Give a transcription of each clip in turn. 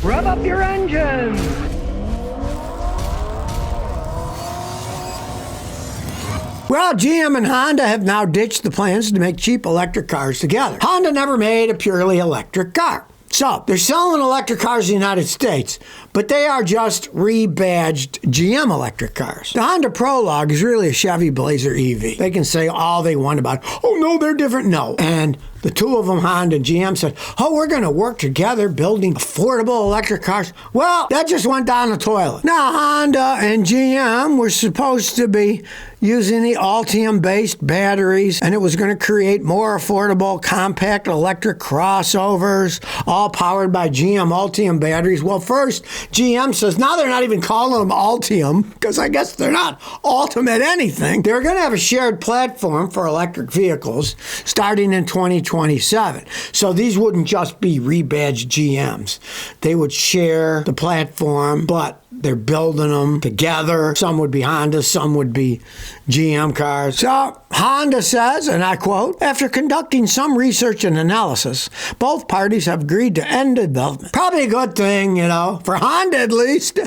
Rev up your engines! Well, GM and Honda have now ditched the plans to make cheap electric cars together. Honda never made a purely electric car. So, they're selling electric cars in the United States, but they are just rebadged GM electric cars. The Honda Prologue is really a Chevy Blazer EV. They can say all they want about, oh no, they're different. No. And the two of them, Honda and GM, said, oh, we're going to work together building affordable electric cars. Well, that just went down the toilet. Now, Honda and GM were supposed to be using the Ultium-based batteries, and it was going to create more affordable, compact electric crossovers, all powered by GM Ultium batteries. Well, first, GM says, now they're not even calling them Ultium, because I guess they're not ultimate anything. They're going to have a shared platform for electric vehicles starting in 2027. So these wouldn't just be rebadged GMs. They would share the platform, but they're building them together. Some would be Honda, some would be GM cars. So Honda says, and I quote, after conducting some research and analysis, both parties have agreed to end development. Probably a good thing, for Honda at least.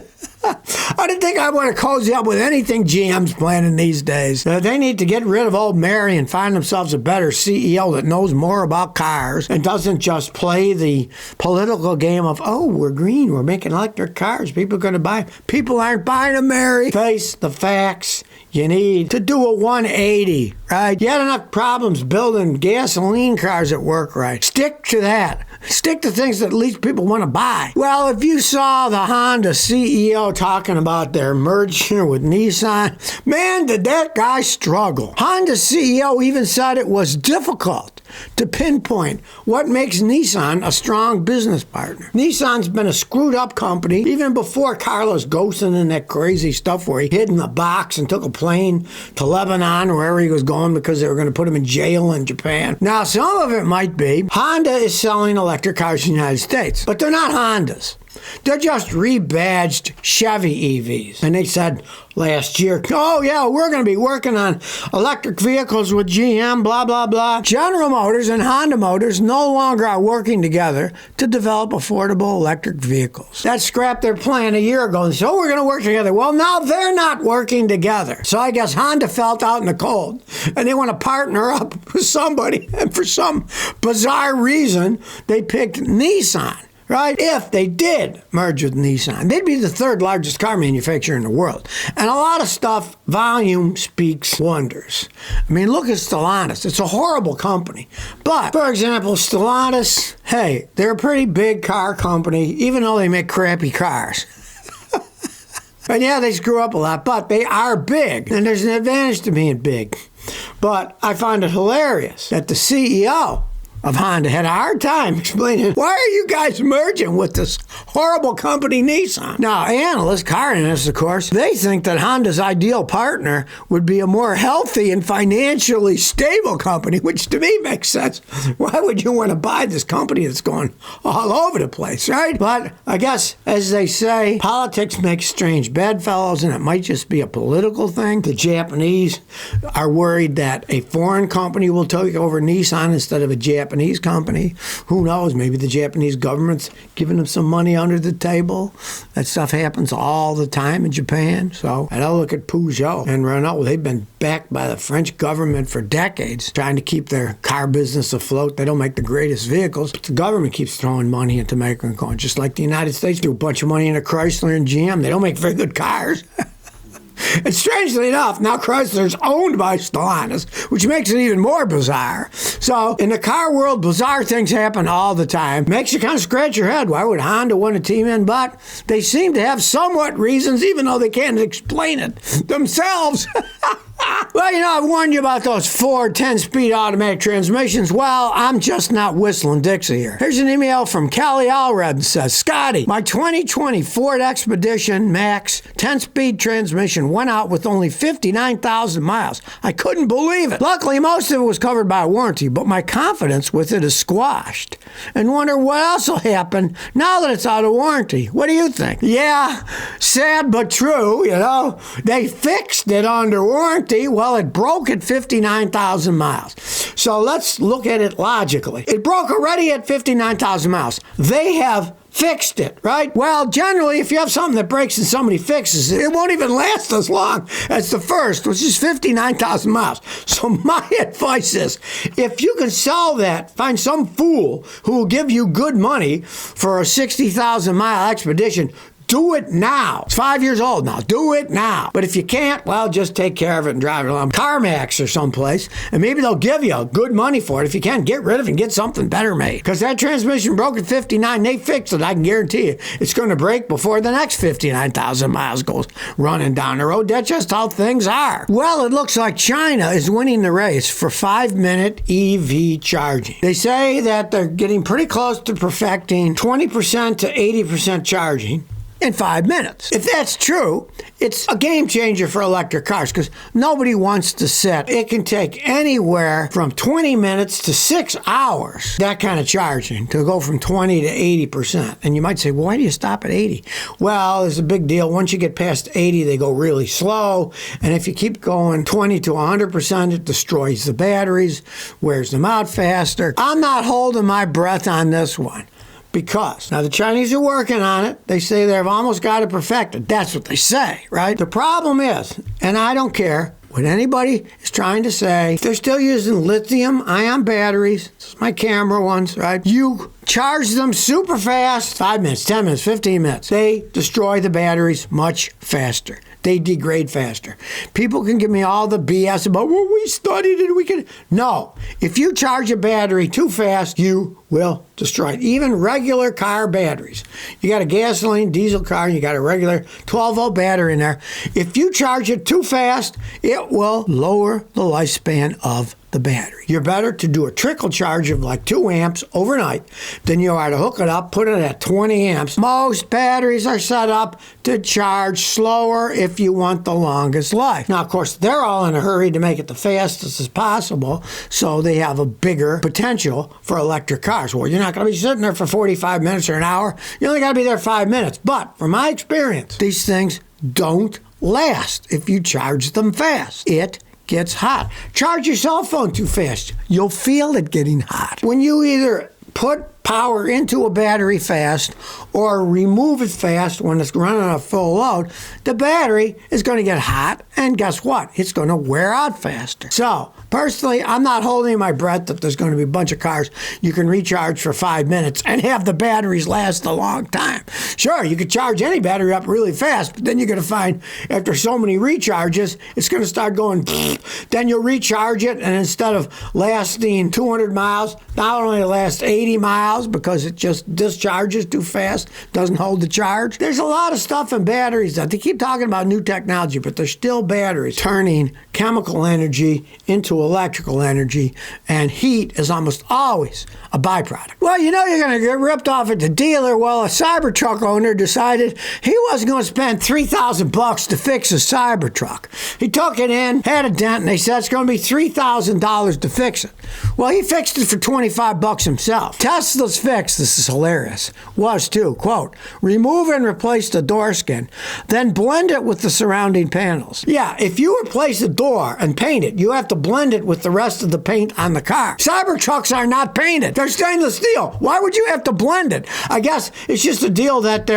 I didn't think I want to cozy up with anything GM's planning these days. They need to get rid of old Mary and find themselves a better CEO that knows more about cars and doesn't just play the political game of, oh, we're green, we're making electric cars, people are going to buy. People aren't buying them, Mary. Face the facts. You need to do a 180, right? You had enough problems building gasoline cars at work, right? Stick to that. Stick to things that at least people want to buy. Well, if you saw the Honda CEO talking about their merger with Nissan, man, did that guy struggle. Honda CEO even said it was difficult to pinpoint what makes Nissan a strong business partner. Nissan's been a screwed up company even before Carlos Ghosn and that crazy stuff where he hid in a box and took a plane to Lebanon or wherever he was going because they were going to put him in jail in Japan. Now, some of it might be Honda is selling electric cars in the United States, but they're not Hondas. They're just rebadged Chevy EVs. And they said last year, oh yeah, we're going to be working on electric vehicles with GM, blah, blah, blah. General Motors and Honda Motors no longer are working together to develop affordable electric vehicles. That scrapped their plan a year ago and said, oh, we're going to work together. Well, now they're not working together. So I guess Honda felt out in the cold and they want to partner up with somebody. And for some bizarre reason, they picked Nissan. Right? If they did merge with Nissan, they'd be the third largest car manufacturer in the world. And a lot of stuff, volume speaks wonders. I mean, look at Stellantis. It's a horrible company. But, for example, Stellantis, hey, they're a pretty big car company, even though they make crappy cars. And yeah, they screw up a lot, but they are big. And there's an advantage to being big. But I find it hilarious that the CEO of Honda had a hard time explaining, why are you guys merging with this horrible company Nissan? Now, analysts, car analysts, of course, they think that Honda's ideal partner would be a more healthy and financially stable company, which to me makes sense. Why would you want to buy this company that's going all over the place, right? But I guess, as they say, politics makes strange bedfellows, and it might just be a political thing. The Japanese are worried that a foreign company will take over Nissan instead of a Japanese company. Who knows? Maybe the Japanese government's giving them some money under the table. That stuff happens all the time in Japan. So, and I look at Peugeot and Renault. They've been backed by the French government for decades, trying to keep their car business afloat. They don't make the greatest vehicles, but the government keeps throwing money into making cars, just like the United States do a bunch of money into Chrysler and GM. They don't make very good cars. And strangely enough, now Chrysler's owned by Stellantis, which makes it even more bizarre. So, in the car world, bizarre things happen all the time. Makes you kind of scratch your head. Why would Honda want to team in? But they seem to have somewhat reasons, even though they can't explain it themselves. Well, I've warned you about those Ford 10-speed automatic transmissions. Well, I'm just not whistling Dixie here. Here's an email from Kelly Allred that says, Scotty, my 2020 Ford Expedition Max 10-speed transmission went out with only 59,000 miles. I couldn't believe it. Luckily, most of it was covered by a warranty, but my confidence with it is squashed. And wonder what else will happen now that it's out of warranty. What do you think? Yeah, sad but true, They fixed it under warranty. Well, it broke at 59,000 miles. So let's look at it logically. It broke already at 59,000 miles. They have fixed it, right? Well, generally, if you have something that breaks and somebody fixes it, it won't even last as long as the first, which is 59,000 miles. So my advice is, if you can sell that, find some fool who will give you good money for a 60,000 mile expedition. Do it now. It's 5 years old now. Do it now. But if you can't, well, just take care of it and drive it along CarMax or someplace, and maybe they'll give you good money for it. If you can't, get rid of it and get something better made. Because that transmission broke at 59, they fixed it. I can guarantee you it's going to break before the next 59,000 miles goes running down the road. That's just how things are. Well, it looks like China is winning the race for 5-minute EV charging. They say that they're getting pretty close to perfecting 20% to 80% charging in 5 minutes. If that's true, it's a game changer for electric cars because nobody wants to sit. It can take anywhere from 20 minutes to 6 hours, that kind of charging, to go from 20 to 80%. And you might say, well, why do you stop at 80? Well, it's a big deal. Once you get past 80, they go really slow. And if you keep going 20 to 100%, it destroys the batteries, wears them out faster. I'm not holding my breath on this one. Because now the Chinese are working on it. They say they've almost got it perfected. That's what they say, right? The problem is, and I don't care what anybody is trying to say, if they're still using lithium-ion batteries, this is my camera ones, right? You charge them super fast, 5 minutes, 10 minutes, 15 minutes. They destroy the batteries much faster. They degrade faster. People can give me all the BS about, well, we studied it, we can. No. If you charge a battery too fast, you will destroy it. Even regular car batteries. You got a gasoline, diesel car, and you got a regular 12-volt battery in there. If you charge it too fast, it will lower the lifespan of the battery. You're better to do a trickle charge of like 2 amps overnight than you are to hook it up, put it at 20 amps. Most batteries are set up to charge slower if you want the longest life. Now, of course, they're all in a hurry to make it the fastest as possible, so they have a bigger potential for electric cars. Well, you're not going to be sitting there for 45 minutes or an hour. You only got to be there 5 minutes. But from my experience, these things don't last if you charge them fast. It gets hot. Charge your cell phone too fast. You'll feel it getting hot. When you either put power into a battery fast or remove it fast when it's running on a full load, the battery is going to get hot, and guess what? It's going to wear out faster. So, personally, I'm not holding my breath that there's going to be a bunch of cars you can recharge for 5 minutes and have the batteries last a long time. Sure, you could charge any battery up really fast, but then you're going to find after so many recharges, it's going to start going, then you'll recharge it, and instead of lasting 200 miles, now it only lasts 80 miles because it just discharges too fast, doesn't hold the charge. There's a lot of stuff in batteries that they keep talking about new technology, but they're still batteries turning chemical energy into electrical energy, and heat is almost always a byproduct. Well, you know you're going to get ripped off at the dealer. Well, a Cybertruck owner decided he wasn't going to spend $3,000 to fix a Cybertruck. He took it in, had a dent, and they said it's going to be $3,000 to fix it. Well, he fixed it for $25 himself. Tesla's fix, this is hilarious, was to, quote, remove and replace the door skin, then blend it with the surrounding panels. Yeah, if you replace a door and paint it, you have to blend it with the rest of the paint on the car. Cybertrucks are not painted. They're stainless steel. Why would you have to blend it? I guess it's just a deal that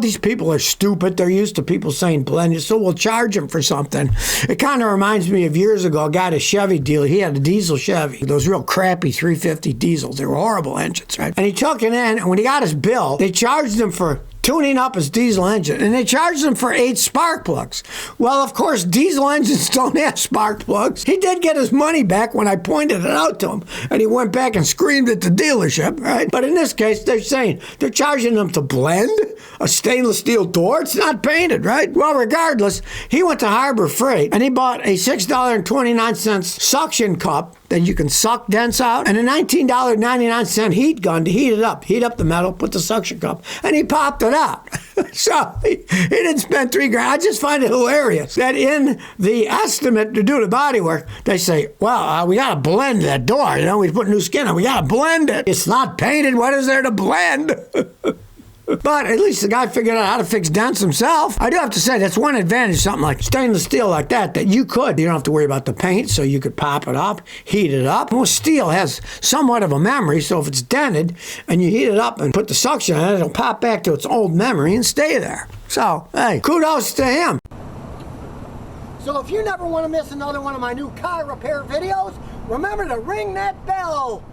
these people are stupid. They're used to people saying blend it, so we'll charge them for something. It kind of reminds me of years ago, a guy at a Chevy dealer. He had a diesel Chevy, those real crappy 350 diesels. They were horrible engines, right? And he took it in, and when he got his bill, they charged him for tuning up his diesel engine, and they charged him for 8 spark plugs. Well, of course, diesel engines don't have spark plugs. He did get his money back when I pointed it out to him, and he went back and screamed at the dealership, right? But in this case, they're saying they're charging him to blend a stainless steel door. It's not painted, right? Well, regardless, he went to Harbor Freight, and he bought a $6.29 suction cup that you can suck dents out, and a $19.99 heat gun to heat it up. Heat up the metal, put the suction cup, and he popped it out. So he didn't spend $3,000. I just find it hilarious that in the estimate to do the body work, they say, well, we got to blend that door. We put new skin on. We got to blend it. It's not painted. What is there to blend? But at least the guy figured out how to fix dents himself. I do have to say, that's one advantage, something like stainless steel like that you could. You don't have to worry about the paint, so you could pop it up, heat it up. Well, steel has somewhat of a memory, so if it's dented and you heat it up and put the suction on it, it'll pop back to its old memory and stay there. So, hey, kudos to him. So if you never want to miss another one of my new car repair videos, remember to ring that bell.